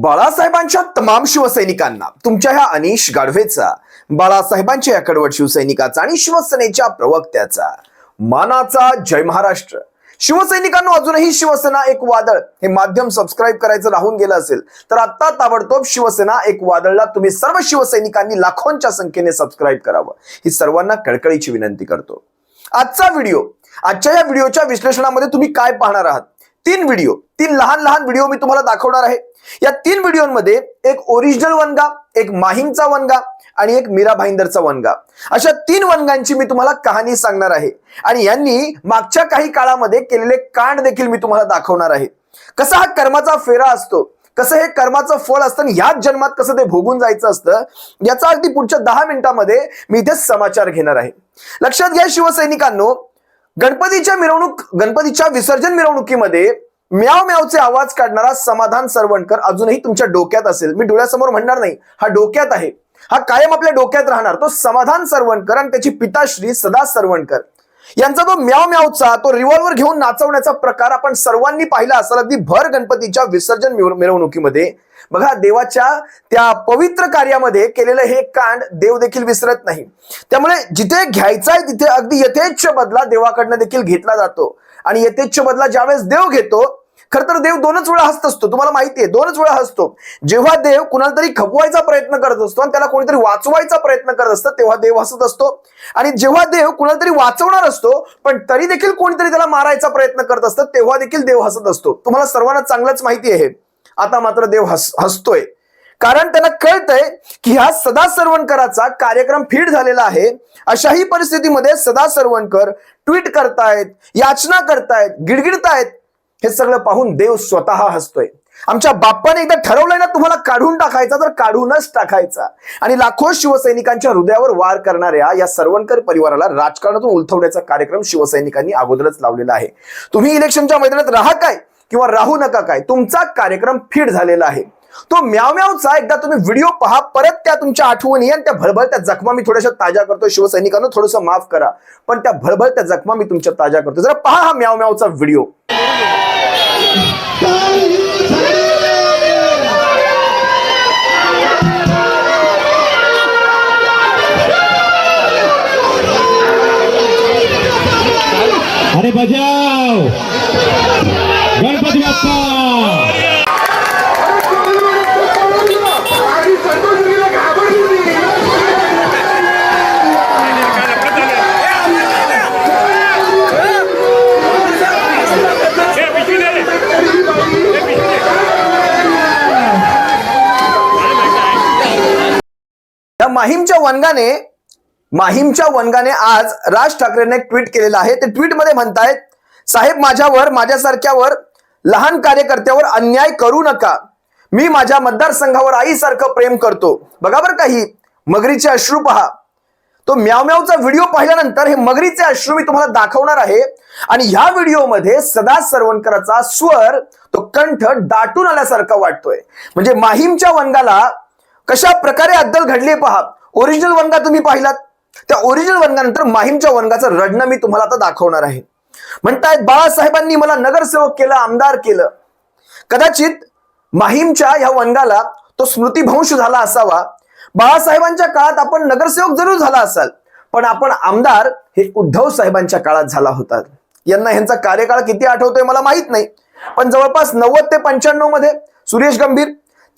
बाळासाहेबांच्या तमाम शिवसैनिकांना तुमच्या ह्या अनिश गाढवेचा, बाळासाहेबांच्या या कडवट शिवसैनिकाचा आणि शिवसेनेच्या प्रवक्त्याचा मानाचा जय महाराष्ट्र. शिवसैनिकांनो, अजूनही शिवसेना एक वादळ हे माध्यम सबस्क्राईब करायचं राहून गेलं असेल तर आता ताबडतोब शिवसेना एक वादळला तुम्ही सर्व शिवसैनिकांनी लाखोंच्या संख्येने सबस्क्राईब करावं ही सर्वांना कळकळीची विनंती करतो. आजच्या या व्हिडिओच्या विश्लेषणामध्ये तुम्ही काय पाहणार आहात? तीन लहान लहान व्हिडिओ मी तुम्हाला दाखवणार आहे. या तीन व्हिडिओमध्ये एक ओरिजिनल वनगा, एक माहीमचा वनगा आणि एक मीरा भाईंदरचा वनगा, अशा तीन वनगांची मी तुम्हाला कहाणी सांगणार आहे आणि यांनी मागच्या काही काळामध्ये केलेले कांड देखील मी तुम्हाला दाखवणार आहे. कसा हा कर्माचा फेरा असतो, कसं हे कर्माचं फळ असतं आणि ह्याच जन्मात कसं ते भोगून जायचं असतं, याचा अगदी पुढच्या 10 मिनिटांमध्ये मी इथे समाचार घेणार आहे. लक्षात घ्या शिवसैनिकांनो, गणपतीच्या विसर्जन मिरवणुकीमध्ये म्याव म्यावचे आवाज काढणारा समाधान सरवणकर अजूनही तुमच्या डोक्यात असेल. मी डोळ्यासमोर म्हणणार नाही, हा डोक्यात आहे, हा कायम आपल्या डोक्यात राहणार. तो समाधान सरवणकर आणि त्याची पिताश्री सदा सरवणकर यांचा तो म्याव म्यावचा, तो रिव्हॉल्वर घेऊन नाचवण्याचा प्रकार आपण सर्वांनी पाहिला असेल अगदी भर गणपतीच्या विसर्जन मिरवणुकीमध्ये. बघा, देवाच्या त्या पवित्र कार्यामध्ये केलेलं हे कांड देव देखील विसरत नाही. त्यामुळे जिथे घ्यायचाय तिथे अगदी यथेच्छ बदला देवाकडनं देखील घेतला जातो आणि यथेच्छ बदला ज्यावेळेस देव घेतो, खर तर देव दोनच वेळा हसत असतो. तुम्हाला माहिती आहे, दोनच वेळा हसतो. जेव्हा देव कुणाला तरी खपवायचा प्रयत्न करत असतो आणि त्याला कोणीतरी वाचवायचा प्रयत्न करत असतं तेव्हा देव हसत असतो, आणि जेव्हा देव कुणाला तरी वाचवणार असतो पण तरी देखील कोणीतरी त्याला मारायचा प्रयत्न करत असतं तेव्हा देखील देव हसत असतो. तुम्हाला सर्वांना चांगलंच माहिती आहे. आता मात्र देव हसतोय, कारण त्यांना कळतंय की हा सदा सरवणकराचा कार्यक्रम फीड झालेला आहे. अशाही परिस्थितीमध्ये सदा सरवणकर ट्विट करतायत, याचना करतायत, गिडगिडतायत. हे सगळं पाहून देव स्वतः हसतोय. आमच्या बाप्पाने एकदा ठरवलंय ना तुम्हाला काढून टाकायचा तर काढूनच टाकायचा. आणि लाखो शिवसैनिकांच्या हृदयावर वार करणाऱ्या या सरवणकर परिवाराला राजकारणातून उलथवण्याचा कार्यक्रम शिवसैनिकांनी अगोदरच लावलेला आहे. तुम्ही इलेक्शनच्या मैदानात राहा काय किंवा राहू नका काय, तुमचा कार्यक्रम फीड झालेला आहे. तो म्याव म्यावचा एकदा तुम्ही व्हिडिओ पहा, परत त्या तुमच्या आठवणी आणि त्या भळभळत्या जखमा मी थोड्याशा ताज्या करतो. शिवसैनिकांना थोडंसं माफ करा, पण त्या भळभळत्या जखमा मी तुमच्या ताज्या करतो. जरा पहा हा म्याव म्यावचा व्हिडिओ. अरे बजाव गणपती बाप्पा. या माहीमच्या वनगाने आज राज ठाकरेंनी एक ट्विट केलेलं आहे. ते ट्विट मध्ये म्हणतायत, साहेब माझ्यासारख्यावर लहान कार्यकर्त्यावर अन्याय करू नका. मी माझ्या मतदारसंघावर आईसारखं प्रेम करतो. बघा बरं, काही मगरीचे अश्रू पहा. तो म्याव म्यावचा व्हिडिओ पाहिल्यानंतर हे मगरीचे अश्रू मी तुम्हाला दाखवणार आहे. आणि ह्या व्हिडिओमध्ये सदा सरवणकराचा स्वर, तो कंठ दाटून आल्यासारखा वाटतोय. म्हणजे माहीमच्या वनगाला कशा प्रकारे अद्दल घडली पहा. ओरिजिनल वनगा तुम्ही पाहिलात, त्या ओरिजिनल वनगानंतर माहीमच्या वनगाचं रडणं मी तुम्हाला आता दाखवणार आहे. म्हणतायत, बाळासाहेबांनी मला नगरसेवक केलं, आमदार केलं. कदाचित माहीमच्या ह्या वनगाला तो स्मृतिभ्रंश झाला असावा. बाळासाहेबांच्या काळात आपण नगरसेवक जरूर झाला असाल, पण आपण आमदार हे उद्धव साहेबांच्या काळात झाला होता. यांना ह्यांचा कार्यकाळ किती आठवतोय मला माहित नाही, पण जवळपास 90 ते 95 मध्ये सुरेश गंभीर,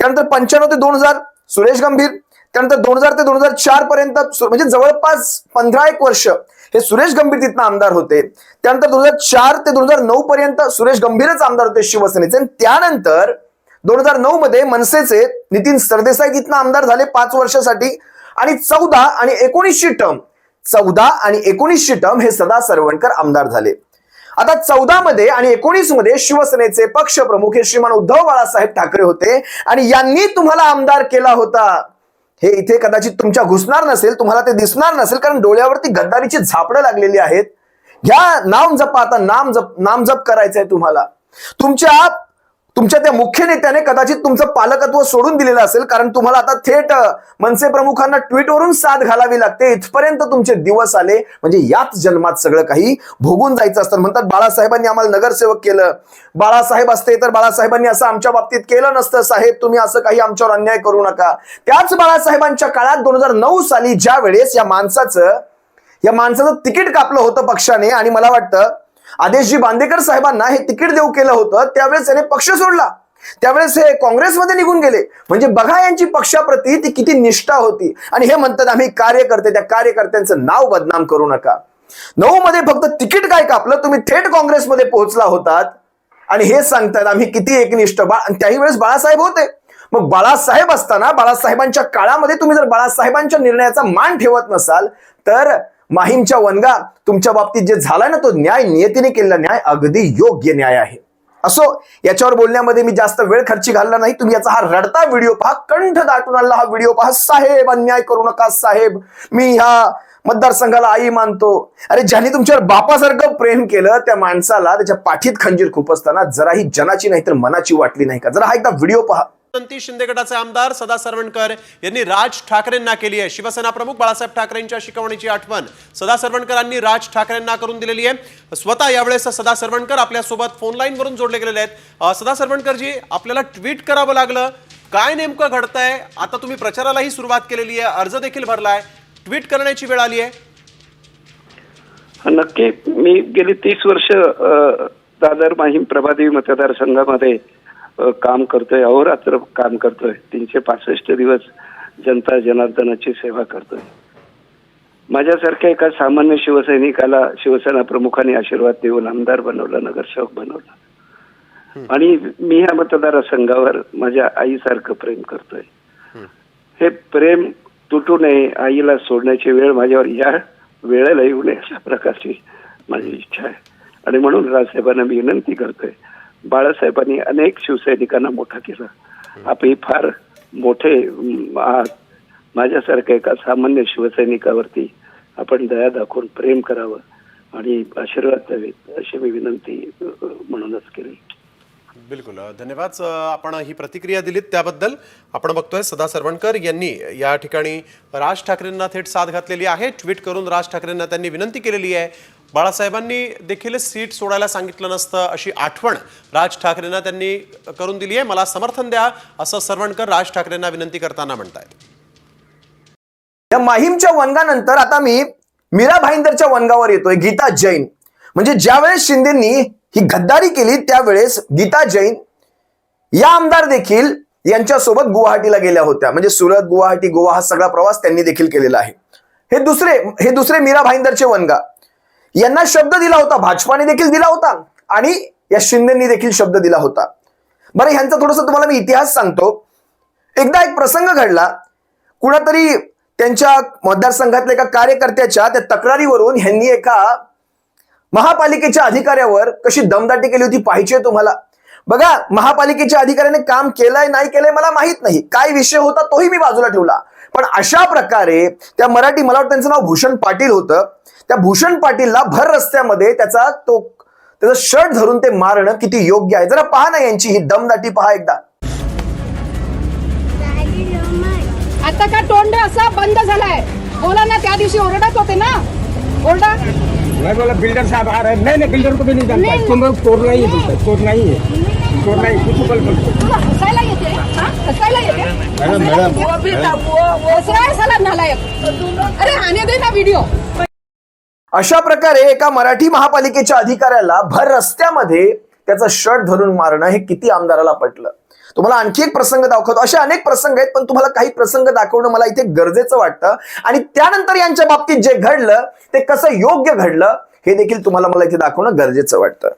त्यानंतर 95 ते 2000 सुरेश गंभीर, त्यानंतर 2000 ते 2004 पर्यंत म्हणजे जवळपास 15-1 वर्ष हे सुरेश गंभीर तिथनं आमदार होते. त्यानंतर 2004 ते 2009 पर्यंत सुरेश गंभीरच आमदार होते शिवसेनेचे. आणि त्यानंतर 2009 मध्ये मनसेचे नितीन सरदेसाई तिथनं आमदार झाले 5 वर्षासाठी. आणि 14 आणि 19ची टर्म हे सदा सरवणकर आमदार झाले. आता 14 मध्ये आणि 19 मध्ये शिवसेनेचे पक्षप्रमुख हे श्रीमान उद्धव बाळासाहेब ठाकरे होते आणि यांनी तुम्हाला आमदार केला होता. हे इथे कदाचित तुमच्या घुसणार नसेल, तुम्हाला ते दिसणार नसेल, कारण डोळ्यावरती गद्दारीची झापडं लागलेली आहेत. घ्या नाम जपा, आता नाम जप करायचंय तुम्हाला. तुमच्या त्या मुख्य नेत्याने कदाचित तुमचं पालकत्व सोडून दिलेलं असेल, कारण तुम्हाला आता थेट मनसे प्रमुखांना ट्विटवरून साथ घालावी लागते. इथपर्यंत तुमचे दिवस आले, म्हणजे याच जन्मात सगळं काही भोगून जायचं असतं. म्हणतात बाळासाहेबांनी आम्हाला नगरसेवक केलं, बाळासाहेब असते तर बाळासाहेबांनी असं आमच्या बाबतीत केलं नसतं, साहेब तुम्ही असं काही आमच्यावर अन्याय करू नका. त्याच बाळासाहेबांच्या काळात 2009 साली ज्या वेळेस या माणसाचं तिकीट कापलं होतं पक्षाने, आणि मला वाटतं आदेशजी बांदेकर साहेबांना हे तिकीट देऊ केलं होतं, त्यावेळेस त्याने पक्ष सोडला, त्यावेळेस हे काँग्रेसमध्ये निघून गेले. म्हणजे बघा यांची पक्षाप्रती ती किती निष्ठा होती. आणि हे म्हणतात आम्ही कार्यकर्ते, त्या कार्यकर्त्यांचं नाव बदनाम करू नका. 9 मध्ये फक्त तिकीट काय कापलं, तुम्ही थेट काँग्रेसमध्ये पोहोचला होतात आणि हे सांगतात आम्ही किती एकनिष्ठ. त्याही वेळेस बाळासाहेब होते. मग बाळासाहेब असताना बाळासाहेबांच्या काळामध्ये तुम्ही जर बाळासाहेबांच्या निर्णयाचा मान ठेवत नसाल तर माहीमच्या वनगा तुमच्या बाबतीत जे झालाय ना, तो न्याय नियतीने केलेला न्याय अगदी योग्य न्याय आहे. असो, याच्यावर बोलण्यामध्ये मी जास्त वेळ खर्ची घालला नाही. तुम्ही याचा हा रडता व्हिडिओ पहा, कंठ दाटून आलेला हा व्हिडिओ पहा. साहेब अन्याय करू नका साहेब, मी ह्या मतदारसंघाला आई मानतो. अरे ज्यांनी तुमच्यावर बापासारखं प्रेम केलं त्या माणसाला त्याच्या पाठीत खंजीर खुपसताना जराही जनाची नाही तर मनाची वाटली नाही का? जरा हा एकदा व्हिडिओ पहा. शिंदे गटाचे आमदार सदा सरवणकर यांनी राज ठाकरेंना केली आहे. शिवसेना प्रमुख बाळासाहेब ठाकरेंच्या शिकवणीची आठवण सदा सरवणकरांनी राज ठाकरेंना करून दिलेली आहे. स्वतः यावेळेस सदा सरवणकर आपल्यासोबत फोन लाईन वरून जोडले गेलेले आहेत. सदा सरवणकरजी, आपल्याला ट्विट करावं लागलं, काय नेमकं घडतंय? आता तुम्ही प्रचारालाही सुरुवात केलेली आहे, अर्ज देखील भरलाय, ट्विट करण्याची वेळ आली आहे. नक्की. मी गेली 30 वर्ष दादर माहीम प्रभादेवी मतदारसंघामध्ये काम करतोय, अहोरात्र काम करतोय. 365 दिवस जनता जनार्दनाची सेवा करतोय. माझ्यासारख्या एका सामान्य शिवसैनिकाला शिवसेना प्रमुखांनी आशीर्वाद देऊन आमदार बनवलं, नगरसेवक बनवलं, आणि मी ह्या मतदारसंघावर माझ्या आईसारखं प्रेम करतोय. हे प्रेम तुटू नये, आईला सोडण्याची वेळ माझ्यावर या वेळेला येऊ नये अशा प्रकारची माझी इच्छा आहे. आणि म्हणून राजसाहेबांना मी विनंती करतोय, बाळासाहेबांनी अनेक शिवसैनिकांना मोठा केला, आपली फार मोठे माझ्यासारख्या एका सामान्य शिवसैनिकावरती आपण दया दाखवून प्रेम करावं आणि आशीर्वाद द्यावेत अशी मी विनंती म्हणूनच केली. बिलकुल, धन्यवाद. आपण ही प्रतिक्रिया दिलीत त्याबद्दल. आपण बघतोय सदा सरवणकर यांनी या ठिकाणी राज ठाकरेंना थेट साथ घातलेली आहे. ट्विट करून राज ठाकरेंना त्यांनी विनंती केलेली आहे. बाळासाहेबांनी देखील सीट सोडायला सांगितलं नसतं अशी आठवण राज ठाकरेंना त्यांनी करून दिली आहे. मला समर्थन द्या असं सरवणकर राज ठाकरेंना विनंती करताना म्हणतायत. या माहीमच्या वनगानंतर आता मी मीरा भाईंदरच्या वनगावर येतोय. गीता जैन, म्हणजे ज्यावेळेस शिंदेंनी ही गद्दारी केली त्यावेळेस गीता जैन या आमदार देखील यांच्यासोबत गुवाहाटीला गेल्या होत्या. म्हणजे सुरत, गुवाहाटी, गोवा हा सगळा प्रवास त्यांनी देखील केलेला आहे. हे दुसरे मीरा भाईंदरचे वनगा. यांना शब्द दिला होता, भाजपाने देखील दिला होता आणि या शिंदेंनी देखील शब्द दिला होता. बरं, ह्यांचा थोडंसं तुम्हाला मी इतिहास सांगतो. एकदा एक प्रसंग घडला. कुणातरी त्यांच्या मतदारसंघातल्या एका कार्यकर्त्याच्या त्या तक्रारीवरून ह्यांनी एका महापालिकेच्या अधिकाऱ्यावर कशी दमदाटी केली होती पाहिजे तुम्हाला. बघा, महापालिकेच्या अधिकाऱ्याने काम केलंय नाही केलंय मला माहित नाही, काय विषय होता तोही मी बाजूला ठेवला, पण अशा प्रकारे त्या मराठी, मला वाटतं त्यांचं नाव भूषण पाटील होतं, त्या भूषण पाटीलला भर रस्त्यामध्ये त्याचं शर्ट धरून ते मारणं किती योग्य आहे. जरा पहा ना यांची ही दमदाटी पहा एकदा. आता का तोंड असा बंद झालाय? बोला ना, त्या दिवशी ओरडत होते ना, ओरडा. मैं बोला बिल्डर साहब आ रहे हैं. नहीं बिल्डर को भी नहीं जानता है. तुम लोग चोर नहीं है, चोर नहीं है, चोर नहीं, कुछ बोल तुला हसायला येते? हसायला येते? हसायला नालायक. अरे आने दे ना व्हिडिओ. अशा प्रकारे एका मराठी महापालिकेच्या अधिकाऱ्याला भर रस्त्यामध्ये त्याचं शर्ट धरून मारणं हे किती आमदाराला पटलं. तुम्हाला आणखी एक प्रसंग दाखवतो. असे अनेक प्रसंग आहेत, पण तुम्हाला काही प्रसंग दाखवणं मला इथे गरजेचं वाटतं. आणि त्यानंतर यांच्या बाबतीत जे घडलं ते कसं योग्य घडलं हे देखील तुम्हाला मला इथे दाखवणं गरजेचं वाटतं.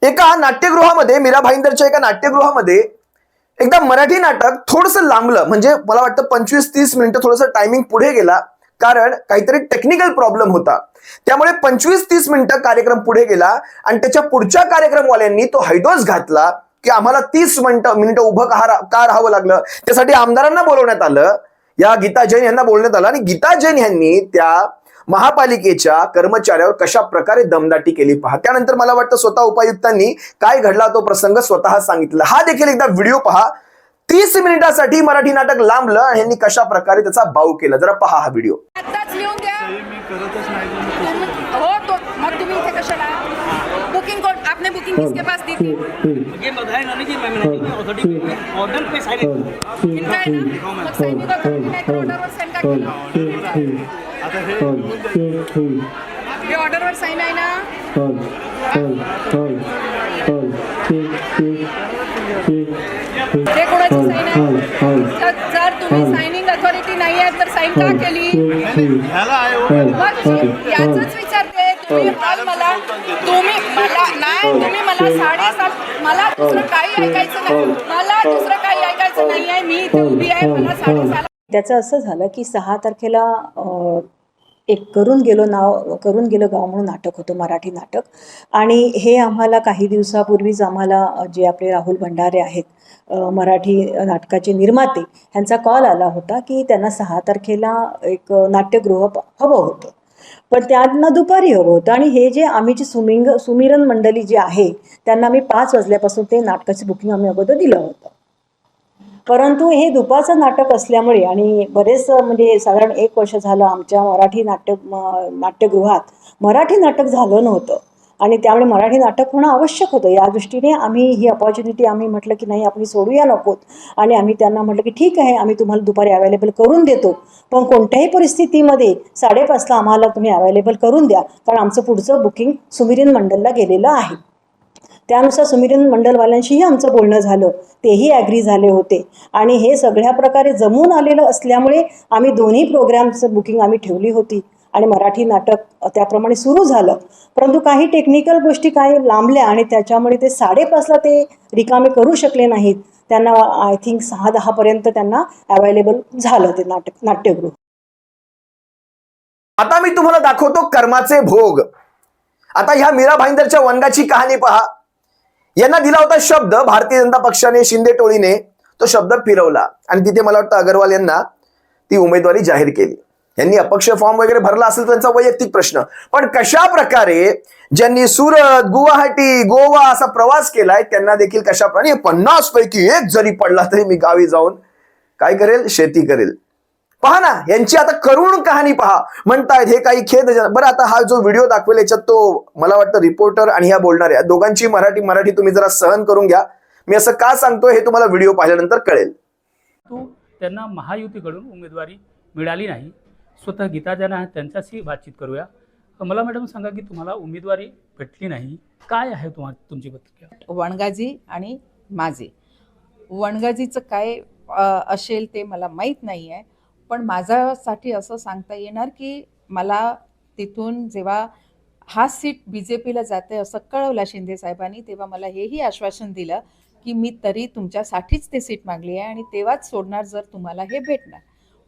एका नाट्यगृहामध्ये, मीरा भाईंदरच्या एका नाट्यगृहामध्ये एकदा मराठी नाटक थोडंसं लांबलं. म्हणजे मला वाटतं 25-30 मिनिटं थोडंसं टायमिंग पुढे गेला, कारण काहीतरी टेक्निकल प्रॉब्लेम होता. त्यामुळे 25-30 मिनिटं कार्यक्रम पुढे गेला आणि त्याच्या पुढच्या कार्यक्रमवाल्यांनी तो हैदोस घातला की आम्हाला 30 मिनिटं उभं का राहावं लागलं. त्यासाठी आमदारांना बोलवण्यात आलं, या गीता जैन यांना बोलण्यात आलं आणि गीता जैन यांनी त्या महापालिकेच्या कर्मचाऱ्यावर कशा प्रकारे दमदाटी केली पहा. त्यानंतर मला वाटतं स्वतः उपायुक्तांनी काय घडला तो प्रसंग स्वतः सांगितला. हा देखील एकदा व्हिडिओ पहा. 30 मिनिटासाठी मराठी नाटक लांबलं आणि यांनी कशा प्रकारे त्याचा बाऊ केला. जरा पहा हा व्हिडिओ. आत्ताच लिहून द्या. हो तो मग तुम्ही इथे कशाला बुकिंग कोण आपने बुकिंग किसके पास दी थी? ये बताया ना कि मैं अथॉरिटी ऑर्डर पे साइन इनका है ना मग साइन का करून नाही तर ऑर्डरवर साइन का केलं? हे ऑर्डरवर साइन आहे ना? हे कोणाची साइन आहे? जर तुम्ही सायनिंग अथॉरिटी नाही आहे तर साइन का केली? मग याचंच विचारते. तुम्ही मला तुम्ही मला 7:30 मला दुसरं काही ऐकायचं नाही. मला दुसरं काही ऐकायचं नाही आहे. मी इथे उभी आहे. मला 7:30 त्याचं असं झालं की 6 तारखेला एक करून गेलो गाव म्हणून नाटक होतं, मराठी नाटक. आणि हे आम्हाला काही दिवसापूर्वीच आम्हाला जे आपले राहुल भंडारे आहेत मराठी नाटकाचे निर्माते, ह्यांचा कॉल आला होता की त्यांना 6 तारखेला एक नाट्यगृह हवं होतं, पण त्यांना दुपारी हवं होतं. आणि हे जे आम्ही जी सुमिरन मंडळी जी आहे त्यांना आम्ही 5 वाजल्यापासून ते नाटकाचं बुकिंग आम्ही अगोदर दिलं होतं. परंतु हे दुपारचं नाटक असल्यामुळे आणि बरेच म्हणजे साधारण 1 वर्ष झालं आमच्या मराठी नाट्यगृहात मराठी नाटक झालं नव्हतं आणि त्यामुळे मराठी नाटक होणं आवश्यक होतं. या दृष्टीने आम्ही ही अपॉर्च्युनिटी आम्ही म्हटलं की नाही आपण सोडूया नकोत. आणि आम्ही त्यांना म्हटलं की ठीक आहे, आम्ही तुम्हाला दुपारी अवेलेबल करून देतो, पण कोणत्याही परिस्थितीमध्ये 5:30ला आम्हाला तुम्ही अवेलेबल करून द्या, कारण आमचं पुढचं बुकिंग सुमिरन मंडलला गेलेलं आहे. त्यानुसार सुमिरन मंडलवाल्यांशीही आमचं बोलणं झालं, तेही ॲग्री झाले होते. आणि हे सगळ्या प्रकारे जमून आलेलं असल्यामुळे आम्ही दोन्ही प्रोग्रामचं बुकिंग आम्ही ठेवली होती आणि मराठी नाटक त्याप्रमाणे सुरू झालं. परंतु काही टेक्निकल गोष्टी काही लांबल्या आणि त्याच्यामुळे ते 5:30ला ते रिकामे करू शकले नाहीत. त्यांना आय थिंक 6-10 पर्यंत त्यांना अवेलेबल झालं ते नाट्यगृह. आता मी तुम्हाला दाखवतो कर्माचे भोग. आता ह्या मीरा भाईंदरच्या वनगाची कहाणी पहा. यांना दिला होता शब्द, भारतीय जनता पक्षाने, शिंदे टोळीने तो शब्द फिरवला आणि तिथे मला वाटतं अग्रवाल यांना ती उमेदवारी जाहीर केली. यांनी अपक्ष फॉर्म वगैरे भरला असेल त्यांचा वैयक्तिक प्रश्न, पण कशा प्रकारे ज्यांनी सुरत, गुवाहाटी, गोवा असा प्रवास केलाय त्यांना देखील कशा प्रकारे 50 पैकी 1 जरी पडला तरी मी गावी जाऊन काय करेल, शेती करेल. पहा ना, यांची आता करुण कहाणी पहा. म्हणतायत हे काही खेद. बरं, आता हा जो व्हिडिओ दाखवेल याच्यात तो मला वाटतं रिपोर्टर आणि ह्या बोलणाऱ्या दोघांची मराठी तुम्ही जरा सहन करून घ्या. मी असं का सांगतोय हे तुम्हाला व्हिडिओ पाहिल्यानंतर कळेल. त्यांना महायुतीकडून उमेदवारी मिळाली नाही. स्वतः गीता ज्यांना आहेत त्यांच्याशी बातचीत करूया. मला मॅडम सांगा की तुम्हाला उमेदवारी भेटली नाही, काय आहे तुमची प्रतिक्रिया? वणगाजी आणि माझे वणगाजीचं काय असेल ते मला माहीत नाही आहे, पण माझ्यासाठी असं सांगता येणार की मला तिथून जेव्हा हा सीट BJPला जाते असं कळवलं शिंदे साहेबांनी, तेव्हा मला हेही आश्वासन दिलं की मी तरी तुमच्यासाठीच ते सीट मागली आहे आणि तेव्हाच सोडणार जर तुम्हाला हे भेटणार.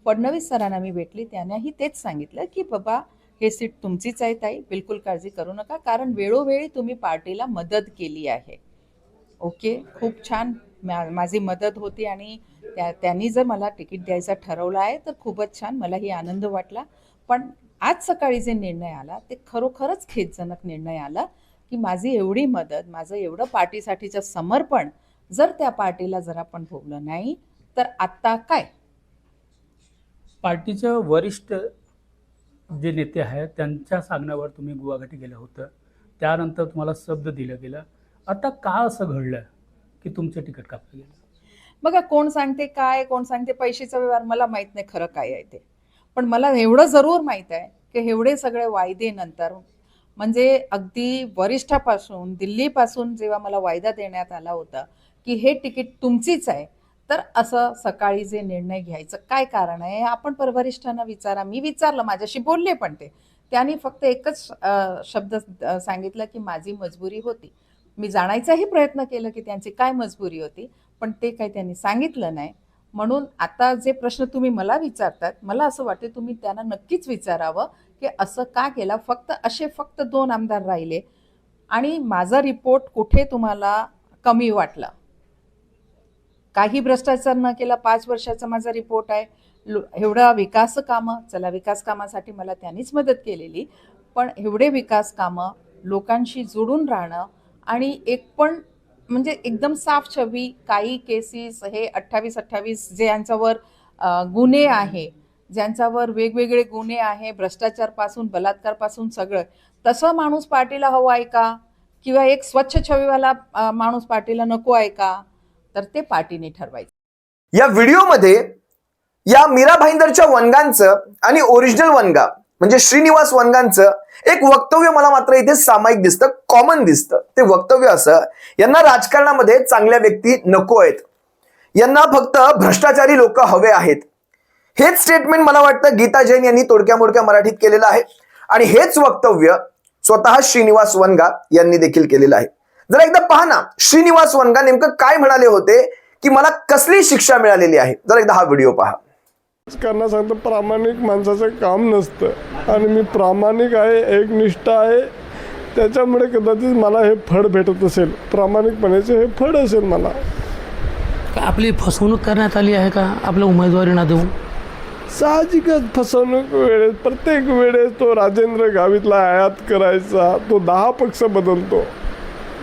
फडणवीस सरांना मी भेटली, त्यांनाही तेच सांगितलं की बाबा हे सीट तुमचीच आहे ताई, बिलकुल काळजी करू नका, कारण वेळोवेळी तुम्ही पार्टीला मदत केली आहे. ओके, खूप छान माझी मदत होती आणि त्यांनी जर मला तिकीट द्यायचं ठरवलं आहे तर खूपच छान, मलाही आनंद वाटला. पण आज सकाळी जे निर्णय आला ते खरोखरच खेदजनक निर्णय आला की माझी एवढी मदत, माझं एवढं पार्टीसाठीचं समर्पण जर त्या पार्टीला जर आपण भोगलं नाही तर आत्ता काय? पार्टीचं वरिष्ठ जे नेते आहेत त्यांच्या सांगण्यावर तुम्ही गुवाहाटी गेलं होतं, त्यानंतर तुम्हाला शब्द दिलं गेलं. आता का असं घडलं की तुमचं तिकीट कापलं गेलं? बघा, कोण सांगते काय, कोण सांगते पैशाचा व्यवहार, मला माहीत नाही खरं काय आहे ते. पण मला एवढं जरूर माहीत आहे की एवढे सगळे वायदे नंतर, म्हणजे अगदी वरिष्ठापासून दिल्लीपासून जेव्हा मला वायदा देण्यात आला होता की हे तिकीट तुमचीच आहे, तर असं सकाळी जे निर्णय घ्यायचं काय कारण आहे आपण वरिष्ठांना विचारा. मी विचारलं, माझ्याशी बोलले, पण त्यांनी फक्त एकच शब्द सांगितलं की माझी मजबुरी होती. मी जाणायचाही प्रयत्न केला की त्यांची काय मजबुरी होती, पण ते काही त्यांनी सांगितलं नाही. म्हणून आता जे प्रश्न तुम्ही मला विचारतात, मला असं वाटते तुम्ही त्यांना नक्कीच विचारावं की असं का केलं. फक्त 2 आमदार राहिले आणि माझा रिपोर्ट कुठे तुम्हाला कमी वाटला काही भ्रष्टाचार न केला. 5 वर्षाचा माझा रिपोर्ट आहे. एवढा विकास कामं, चला विकास कामासाठी मला त्यांनीच मदत केलेली, पण एवढे विकास कामं, लोकांशी जोडून राहणं आणि एक पण म्हणजे एकदम साफ छबी. काही केसेस हे 28 जे यांच्यावर गुन्हे आहे, ज्यांच्यावर वेगवेगळे गुन्हे आहे, भ्रष्टाचारपासून बलात्कारपासून सगळं, तसं माणूस पार्टीला हवा आहे का? किंवा एक स्वच्छ छबीवाला माणूस पार्टीला नको आहे का? तर ते पार्टीने ठरवायचं. या व्हिडिओमध्ये या मीरा भाईंदरच्या वनगांचं आणि ओरिजिनल वनगा म्हणजे श्रीनिवास वनगांचं एक वक्तव्य मला मात्र इथे सामायिक दिसतं, कॉमन दिसतं. ते वक्तव्य असं, यांना राजकारणामध्ये चांगल्या व्यक्ती नको आहेत, यांना फक्त भ्रष्टाचारी लोक हवे आहेत. हेच स्टेटमेंट मला वाटतं गीता जैन यांनी तोडक्या मोडक्या मराठीत केलेलं आहे आणि हेच वक्तव्य स्वतः श्रीनिवास वनगा यांनी देखील केलेलं आहे. जरा एकदा पहा ना, श्रीनिवास वनगा नेमकं काय म्हणाले होते की मला कसली शिक्षा मिळालेली आहे. जरा एकदा हा व्हिडिओ पहा. राजकारणा सांगतं प्रामाणिक माणसाचं काम नसतं आणि मी प्रामाणिक आहे, एकनिष्ठ आहे, त्याच्यामुळे कदाचित मला हे फळ भेटत असेल, प्रामाणिकपणाचे हे फळ असेल मला. आपली फसवणूक करण्यात आली आहे का आपल्या उमेदवारी न देऊन? साहजिकच फसवणूक वेळेस, प्रत्येक वेळेस तो राजेंद्र गावितला आयात करायचा, तो 10 पक्ष बदलतो,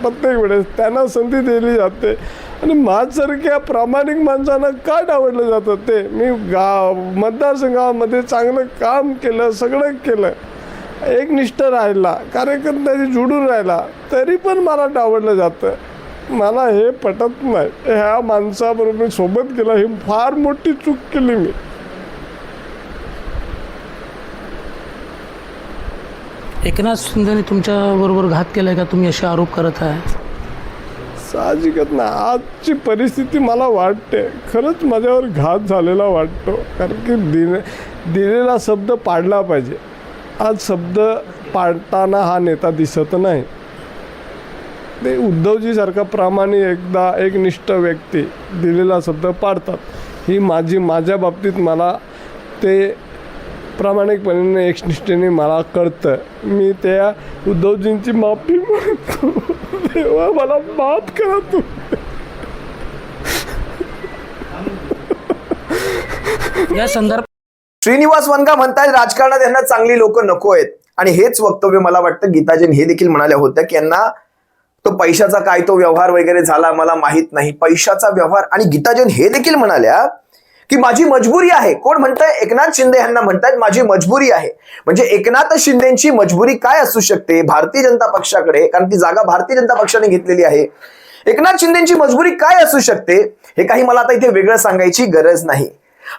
प्रत्येक वेळेस त्यांना संधी दिली जाते आणि माझ्यासारख्या प्रामाणिक माणसांना काय आवडलं जातं ते. मी मतदारसंघामध्ये चांगलं काम केलं, सगळं केलं, एकनिष्ठ राहिला, कार्यकर्त्याशी जोडून राहिला, तरी पण मला डावडलं जातं. मला हे पटत नाही. ह्या माणसाबरोबर मी सोबत केलं, ही फार मोठी चूक केली मी. एकनाथ शिंदेने तुमच्या बरोबर घात केलाय का तुम्ही असे आरोप करत आहे? साहजिकच ना, आजची परिस्थिती मला वाटते खरंच माझ्यावर घात झालेला वाटतो, कारण की दिलेला शब्द पाळला पाहिजे. आज शब्द पाळताना हा नेता दिसत नाही. ते उद्धवजीसारखा प्रामाणिक एकनिष्ठ व्यक्ती दिलेला शब्द पाळतात. ही माझ्या बाबतीत मला ते प्रामाणिकपणे एकनिष्ठेने मला कळतं. मी त्या उद्धवजींची माफी मागतो, तेव्हा मला माफ करा तू. या संदर्भात श्रीनिवास वनगा म्हणतात राजकारणात यांना चांगली लोक नको आहेत आणि हेच वक्तव्य मला वाटतं गीता जैन हे देखील म्हणाल्या होत्या की यांना तो पैशाचा काय तो व्यवहार वगैरे झाला मला माहित नाही, पैशाचा व्यवहार. आणि गीता जैन हे देखील म्हणाल्या की माझी मजबुरी आहे. कोण म्हणताय? एकनाथ शिंदे यांना म्हणतायत माझी मजबुरी आहे. म्हणजे एकनाथ शिंदेची मजबुरी काय असू शकते भारतीय जनता पक्षाकडे, कारण ती जागा भारतीय जनता पक्षाने घेतलेली आहे. एकनाथ शिंदेची मजबुरी काय असू शकते हे काही मला आता इथे वेगळं सांगायची गरज नाही.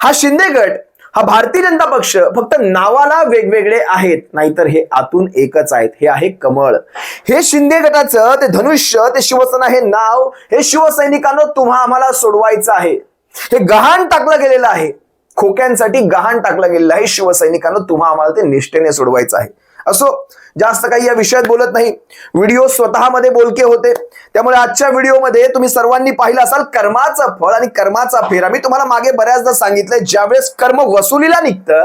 हा शिंदे गट, हा भारतीय जनता पक्ष फक्त नावाला वेगवेगळे आहेत, नाहीतर हे आतून एकच आहेत. हे आहे कमळ. हे शिंदे गटाचं ते धनुष्य, ते शिवसेना हे नाव, हे शिवसैनिकांनो तुम्हा आम्हाला सोडवायचं आहे. हे गहाण टाकलं गेलेलं आहे, खोक्यांसाठी गहाण टाकलं गेलेलं आहे. शिवसैनिकांनो तुम्हा आम्हाला ते निष्ठेने सोडवायचं आहे. असो, जास्त काही या विषयात बोलत नाही. व्हिडिओ स्वतःमध्ये बोलके होते, त्यामुळे आजच्या व्हिडिओमध्ये तुम्ही सर्वांनी पाहिलं असाल कर्माचं फळ आणि कर्माचा फेरा. मी तुम्हाला मागे बऱ्याचदा सांगितलंय, ज्यावेळेस कर्म वसुलीला निघतं,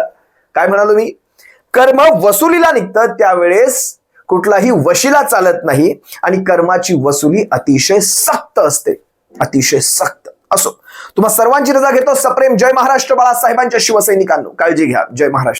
काय म्हणालो मी, कर्म वसुलीला निघतं त्यावेळेस कुठलाही वशिला चालत नाही आणि कर्माची वसुली अतिशय सक्त असते, अतिशय सक्त. असो, तुम्हा सर्वांची रजा घेतो. सप्रेम जय महाराष्ट्र. बाळासाहेबांच्या शिवसैनिकांनो काळजी घ्या. जय महाराष्ट्र.